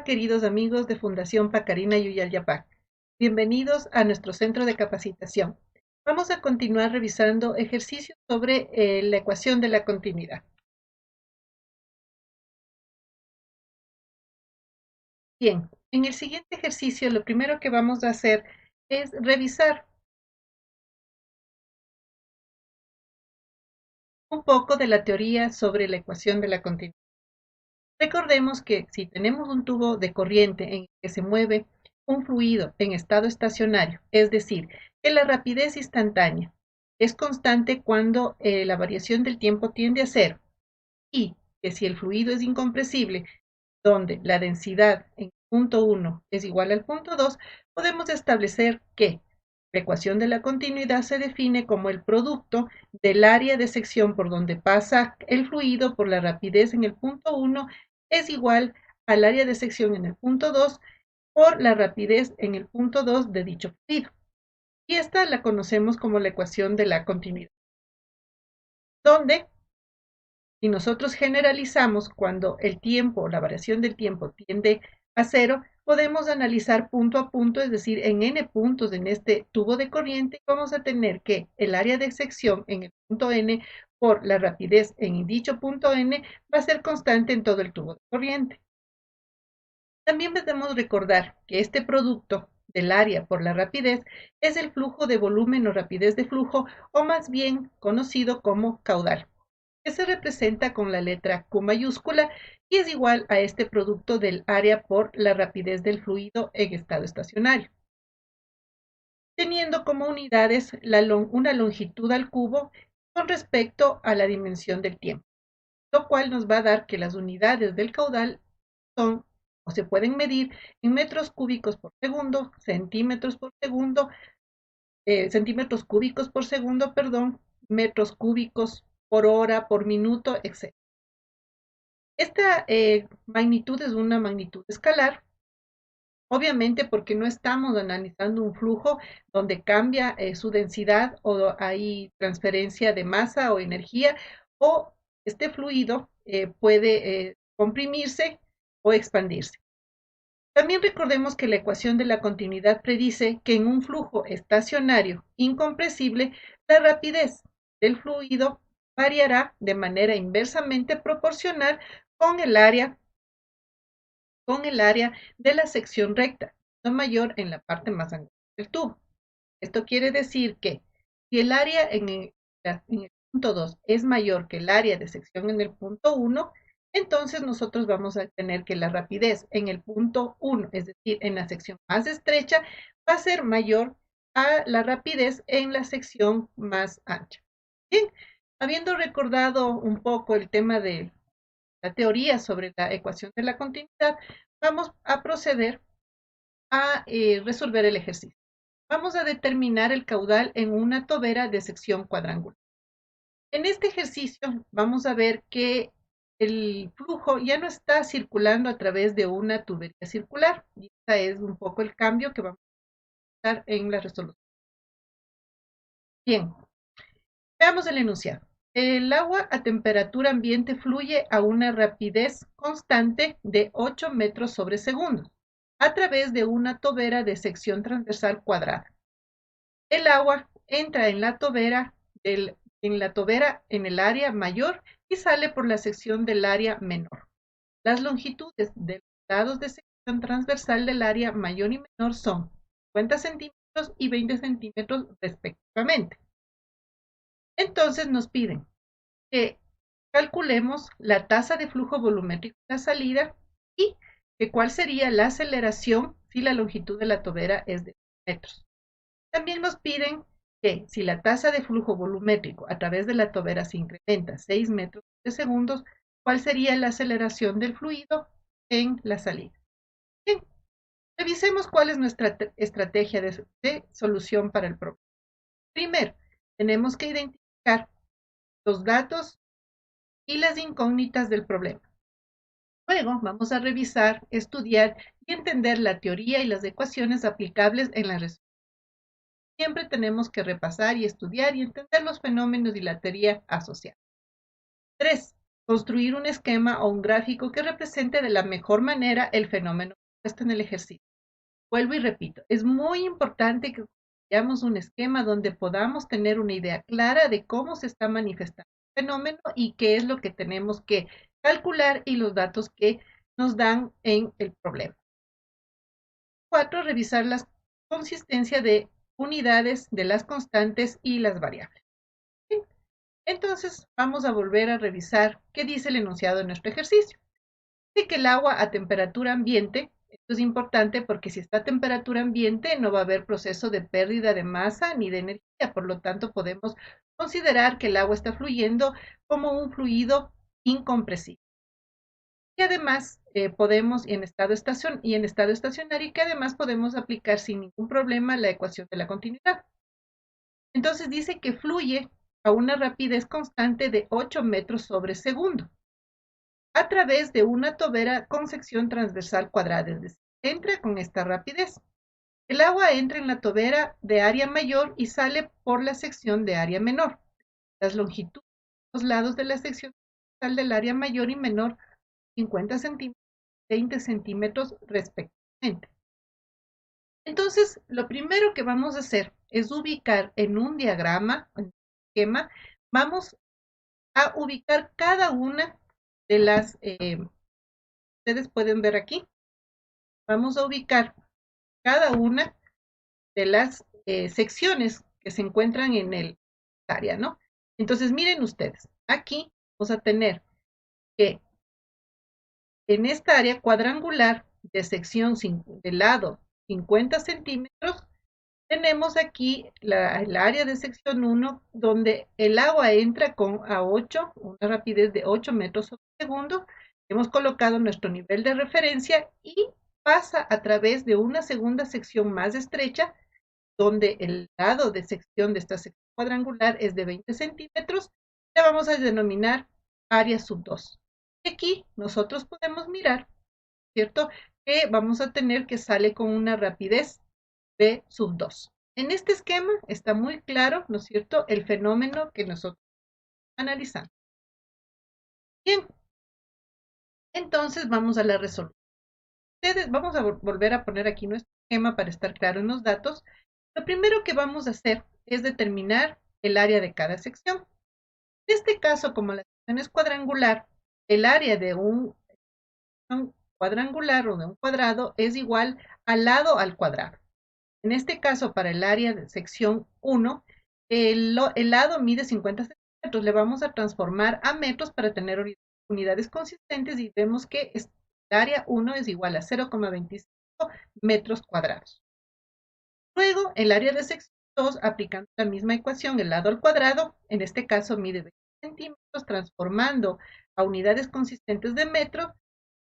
queridos amigos de Fundación Pacarina Yuyalyapac. Bienvenidos a nuestro centro de capacitación. Vamos a continuar revisando ejercicios sobre la ecuación de la continuidad. Bien, en el siguiente ejercicio lo primero que vamos a hacer es revisar un poco de la teoría sobre la ecuación de la continuidad. Recordemos que si tenemos un tubo de corriente en el que se mueve un fluido en estado estacionario, es decir, que la rapidez instantánea es constante cuando la variación del tiempo tiende a cero, y que si el fluido es incompresible, donde la densidad en punto 1 es igual al punto 2, podemos establecer que la ecuación de la continuidad se define como el producto del área de sección por donde pasa el fluido por la rapidez en el punto 1 es igual al área de sección en el punto 2 por la rapidez en el punto 2 de dicho fluido. Y esta la conocemos como la ecuación de la continuidad, donde si nosotros generalizamos cuando el tiempo, la variación del tiempo tiende a cero, podemos analizar punto a punto, es decir, en n puntos en este tubo de corriente, vamos a tener que el área de sección en el punto n por la rapidez en dicho punto n va a ser constante en todo el tubo de corriente. También debemos recordar que este producto del área por la rapidez es el flujo de volumen o rapidez de flujo, o más bien conocido como caudal, que se representa con la letra Q mayúscula y es igual a este producto del área por la rapidez del fluido en estado estacionario, teniendo como unidades una longitud al cubo con respecto a la dimensión del tiempo, lo cual nos va a dar que las unidades del caudal son o se pueden medir en metros cúbicos por segundo, centímetros cúbicos por segundo, metros cúbicos por hora, por minuto, etc. Esta magnitud es una magnitud escalar, obviamente porque no estamos analizando un flujo donde cambia su densidad o hay transferencia de masa o energía, o este fluido puede comprimirse o expandirse. También recordemos que la ecuación de la continuidad predice que en un flujo estacionario incompresible, la rapidez del fluido variará de manera inversamente proporcional con el área de la sección recta, no mayor en la parte más angosta del tubo. Esto quiere decir que si el área en el punto 2 es mayor que el área de sección en el punto 1, entonces nosotros vamos a tener que la rapidez en el punto 1, es decir, en la sección más estrecha, va a ser mayor a la rapidez en la sección más ancha. Bien, habiendo recordado un poco el tema de la teoría sobre la ecuación de la continuidad, vamos a proceder a resolver el ejercicio. Vamos a determinar el caudal en una tobera de sección cuadrangular. En este ejercicio vamos a ver que el flujo ya no está circulando a través de una tubería circular, y este es un poco el cambio que vamos a hacer en la resolución. Bien, veamos el enunciado. El agua a temperatura ambiente fluye a una rapidez constante de 8 metros sobre segundo a través de una tobera de sección transversal cuadrada. El agua entra en la tobera en el área mayor y sale por la sección del área menor. Las longitudes de los lados de sección transversal del área mayor y menor son 50 centímetros y 20 centímetros respectivamente. Entonces nos piden que calculemos la tasa de flujo volumétrico de la salida y que cuál sería la aceleración si la longitud de la tobera es de metros. También nos piden que si la tasa de flujo volumétrico a través de la tobera se incrementa 6 metros por segundo, ¿cuál sería la aceleración del fluido en la salida? Bien, revisemos cuál es nuestra estrategia de solución para el problema. Primero, tenemos que identificar los datos y las incógnitas del problema. Luego, vamos a revisar, estudiar y entender la teoría y las ecuaciones aplicables en la resolución. Siempre tenemos que repasar y estudiar y entender los fenómenos y la teoría asociada. 3. construir un esquema o un gráfico que represente de la mejor manera el fenómeno puesto en el ejercicio. Vuelvo y repito, es muy importante que construyamos un esquema donde podamos tener una idea clara de cómo se está manifestando el fenómeno y qué es lo que tenemos que calcular y los datos que nos dan en el problema. 4. Revisar la consistencia de unidades de las constantes y las variables. Bien. Entonces, vamos a volver a revisar qué dice el enunciado de nuestro ejercicio. Dice que el agua a temperatura ambiente, esto es importante porque si está a temperatura ambiente no va a haber proceso de pérdida de masa ni de energía, por lo tanto podemos considerar que el agua está fluyendo como un fluido incompresible. Y además podemos, en estado estacionario, que además podemos aplicar sin ningún problema la ecuación de la continuidad. Entonces dice que fluye a una rapidez constante de 8 metros sobre segundo a través de una tobera con sección transversal cuadrada, es decir, entra con esta rapidez. El agua entra en la tobera de área mayor y sale por la sección de área menor. Las longitudes de los lados de la sección del área mayor y menor 50 centímetros, 20 centímetros respectivamente. Entonces, lo primero que vamos a hacer es ubicar en un diagrama, en un esquema, vamos a ubicar cada una de las, ustedes pueden ver aquí, vamos a ubicar cada una de las secciones que se encuentran en el área, ¿no? Entonces, miren ustedes, aquí vamos a tener que en esta área cuadrangular de sección de lado 50 centímetros, tenemos aquí el área de sección 1, donde el agua entra a 8, una rapidez de 8 metros por segundo. Hemos colocado nuestro nivel de referencia y pasa a través de una segunda sección más estrecha, donde el lado de sección de esta sección cuadrangular es de 20 centímetros. Le vamos a denominar área sub 2. Aquí nosotros podemos mirar, ¿cierto? Que vamos a tener que sale con una rapidez de sub 2. En este esquema está muy claro, ¿no es cierto?, el fenómeno que nosotros analizamos. Bien, entonces vamos a la resolución. Vamos a volver a poner aquí nuestro esquema para estar claro en los datos. Lo primero que vamos a hacer es determinar el área de cada sección. En este caso, como la sección es cuadrangular, el área de un cuadrangular o de un cuadrado es igual al lado al cuadrado. En este caso, para el área de sección 1, el lado mide 50 centímetros. Le vamos a transformar a metros para tener unidades consistentes y vemos que el área 1 es igual a 0,25 metros cuadrados. Luego, el área de sección 2, aplicando la misma ecuación, el lado al cuadrado, en este caso mide 20 centímetros, transformando a unidades consistentes de metro,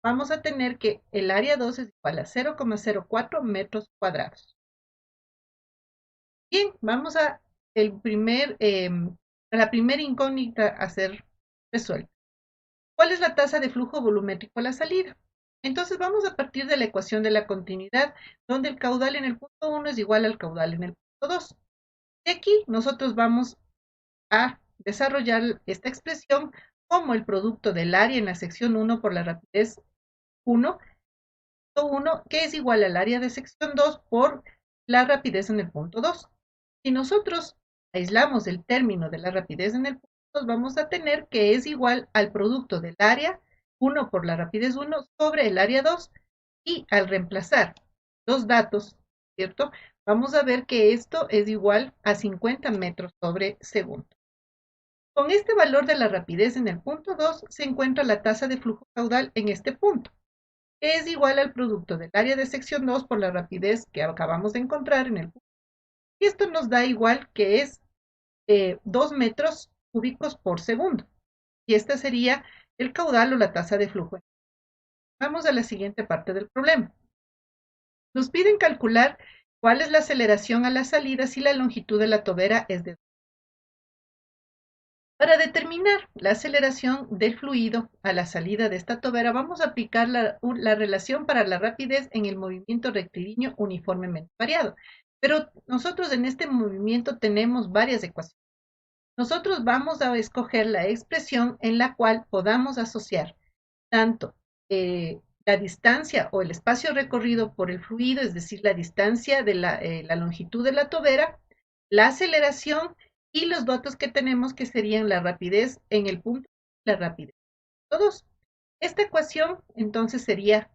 vamos a tener que el área 2 es igual a 0,04 metros cuadrados. Bien, vamos a la primera incógnita a ser resuelta. ¿Cuál es la tasa de flujo volumétrico a la salida? Entonces vamos a partir de la ecuación de la continuidad, donde el caudal en el punto 1 es igual al caudal en el punto 2. De aquí nosotros vamos a desarrollar esta expresión como el producto del área en la sección 1 por la rapidez 1, que es igual al área de sección 2 por la rapidez en el punto 2. Si nosotros aislamos el término de la rapidez en el punto 2, vamos a tener que es igual al producto del área 1 por la rapidez 1 sobre el área 2, y al reemplazar los datos, ¿cierto? Vamos a ver que esto es igual a 50 metros sobre segundo. Con este valor de la rapidez en el punto 2 se encuentra la tasa de flujo caudal en este punto, que es igual al producto del área de sección 2 por la rapidez que acabamos de encontrar en el punto. Y esto nos da igual que es 2 metros cúbicos por segundo. Y este sería el caudal o la tasa de flujo. Vamos a la siguiente parte del problema. Nos piden calcular cuál es la aceleración a la salida si la longitud de la tobera es de 2. Para determinar la aceleración del fluido a la salida de esta tobera, vamos a aplicar la relación para la rapidez en el movimiento rectilíneo uniformemente variado. Pero nosotros en este movimiento tenemos varias ecuaciones. nosotros vamos a escoger la expresión en la cual podamos asociar tanto la distancia o el espacio recorrido por el fluido, es decir, la distancia de la longitud de la tobera, la aceleración y los datos que tenemos que serían la rapidez en el punto, la rapidez. Todos. Esta ecuación entonces sería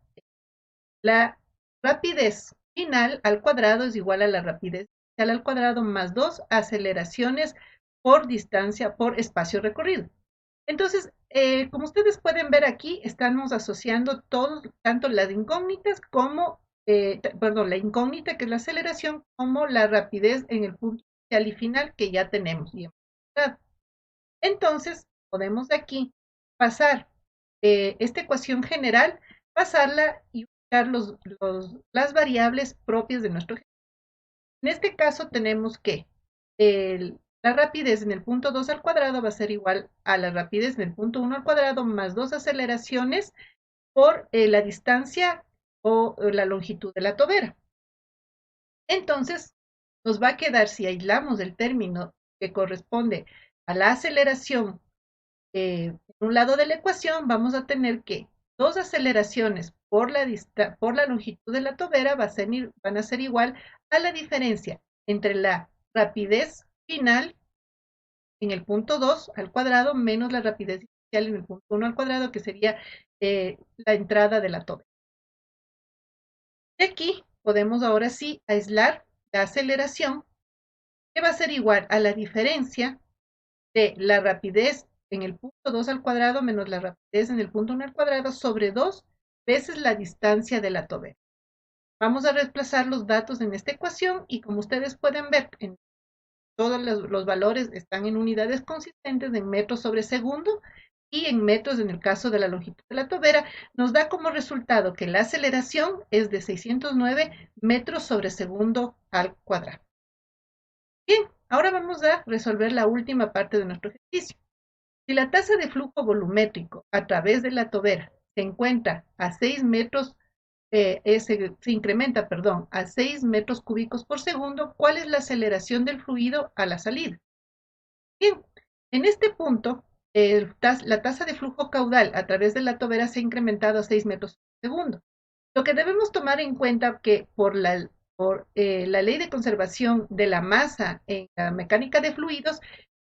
la rapidez final al cuadrado es igual a la rapidez inicial al cuadrado más 2 aceleraciones por distancia por espacio recorrido. Entonces, como ustedes pueden ver aquí, estamos asociando todos, tanto las incógnitas como, perdón, la incógnita que es la aceleración, como la rapidez en el punto inicial y final que ya tenemos. Entonces, podemos de aquí pasar esta ecuación general, pasarla y usar las variables propias de nuestro ejercicio. En este caso tenemos que la rapidez en el punto 2 al cuadrado va a ser igual a la rapidez en el punto 1 al cuadrado más 2 aceleraciones por la distancia o la longitud de la tobera. Entonces, nos va a quedar, si aislamos el término que corresponde a la aceleración en un lado de la ecuación, vamos a tener que dos aceleraciones por la longitud de la tobera van a ser igual a la diferencia entre la rapidez final en el punto 2 al cuadrado menos la rapidez inicial en el punto 1 al cuadrado, que sería la entrada de la tobera. De aquí podemos ahora sí aislar la aceleración, que va a ser igual a la diferencia de la rapidez en el punto 2 al cuadrado menos la rapidez en el punto 1 al cuadrado sobre 2 veces la distancia de la tobera. Vamos a reemplazar los datos en esta ecuación y como ustedes pueden ver, todos los valores están en unidades consistentes en metros sobre segundo y en metros en el caso de la longitud de la tobera, nos da como resultado que la aceleración es de 609 metros sobre segundo al cuadrado. Bien, ahora vamos a resolver la última parte de nuestro ejercicio. Si la tasa de flujo volumétrico a través de la tobera se encuentra a 6 metros, se incrementa, perdón, a 6 metros cúbicos por segundo, ¿cuál es la aceleración del fluido a la salida? Bien, en este punto, la tasa de flujo caudal a través de la tobera se ha incrementado a 6 metros por segundo. Lo que debemos tomar en cuenta que por la ley de conservación de la masa en la mecánica de fluidos,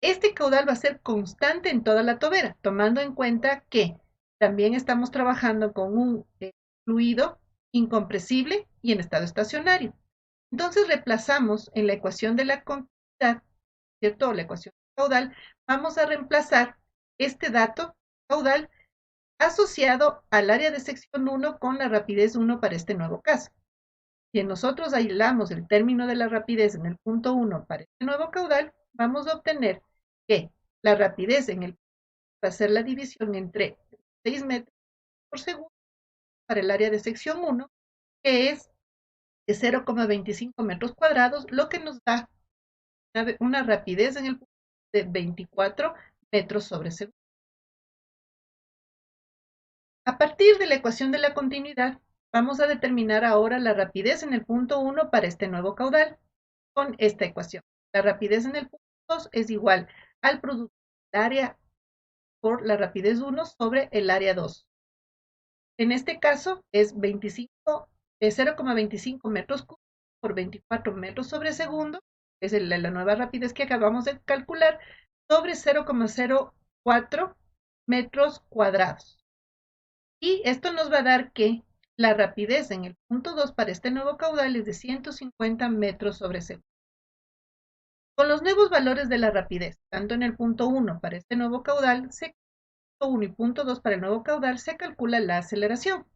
este caudal va a ser constante en toda la tobera, tomando en cuenta que también estamos trabajando con un fluido incompresible y en estado estacionario. Entonces reemplazamos en la ecuación de la continuidad, ¿cierto? La ecuación caudal, vamos a reemplazar este dato caudal asociado al área de sección 1 con la rapidez 1 para este nuevo caso. Si nosotros aislamos el término de la rapidez en el punto 1 para este nuevo caudal, vamos a obtener que la rapidez va a ser la división entre 6 metros por segundo para el área de sección 1, que es de 0,25 metros cuadrados, lo que nos da una rapidez en el punto de 24 metros sobre segundo. A partir de la ecuación de la continuidad, vamos a determinar ahora la rapidez en el punto 1 para este nuevo caudal con esta ecuación. La rapidez en el punto 2 es igual al producto del área por la rapidez 1 sobre el área 2. En este caso es 0,25 metros cúbicos por 24 metros sobre segundo, es la nueva rapidez que acabamos de calcular, sobre 0,04 metros cuadrados. Y esto nos va a dar que la rapidez en el punto 2 para este nuevo caudal es de 150 metros sobre segundo. Con los nuevos valores de la rapidez, tanto en el punto 1 para este nuevo caudal, punto 1 y punto 2 para el nuevo caudal, se calcula la aceleración.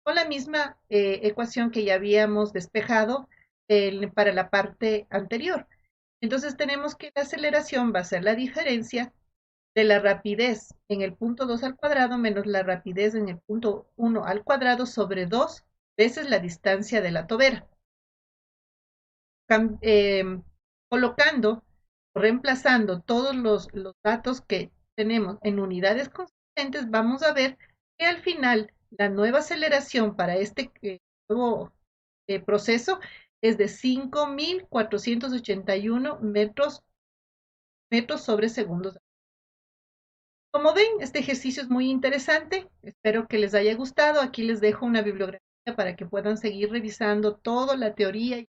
Con la misma ecuación que ya habíamos despejado para la parte anterior. Entonces tenemos que la aceleración va a ser la diferencia de la rapidez en el punto 2 al cuadrado menos la rapidez en el punto 1 al cuadrado sobre 2 veces la distancia de la tobera. Colocando o reemplazando todos los datos que tenemos en unidades consistentes, vamos a ver que al final la nueva aceleración para este nuevo proceso es de 5.481 metros metros sobre segundos. Como ven, este ejercicio es muy interesante. Espero que les haya gustado. Aquí les dejo una bibliografía para que puedan seguir revisando toda la teoría y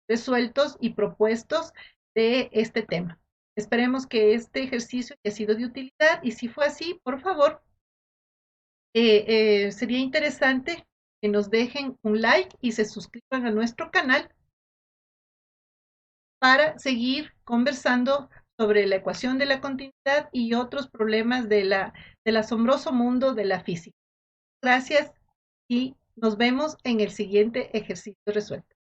resueltos y propuestos de este tema. Esperemos que este ejercicio haya sido de utilidad y si fue así, por favor, sería interesante que nos dejen un like y se suscriban a nuestro canal para seguir conversando sobre la ecuación de la continuidad y otros problemas del asombroso mundo de la física. Gracias y nos vemos en el siguiente ejercicio resuelto.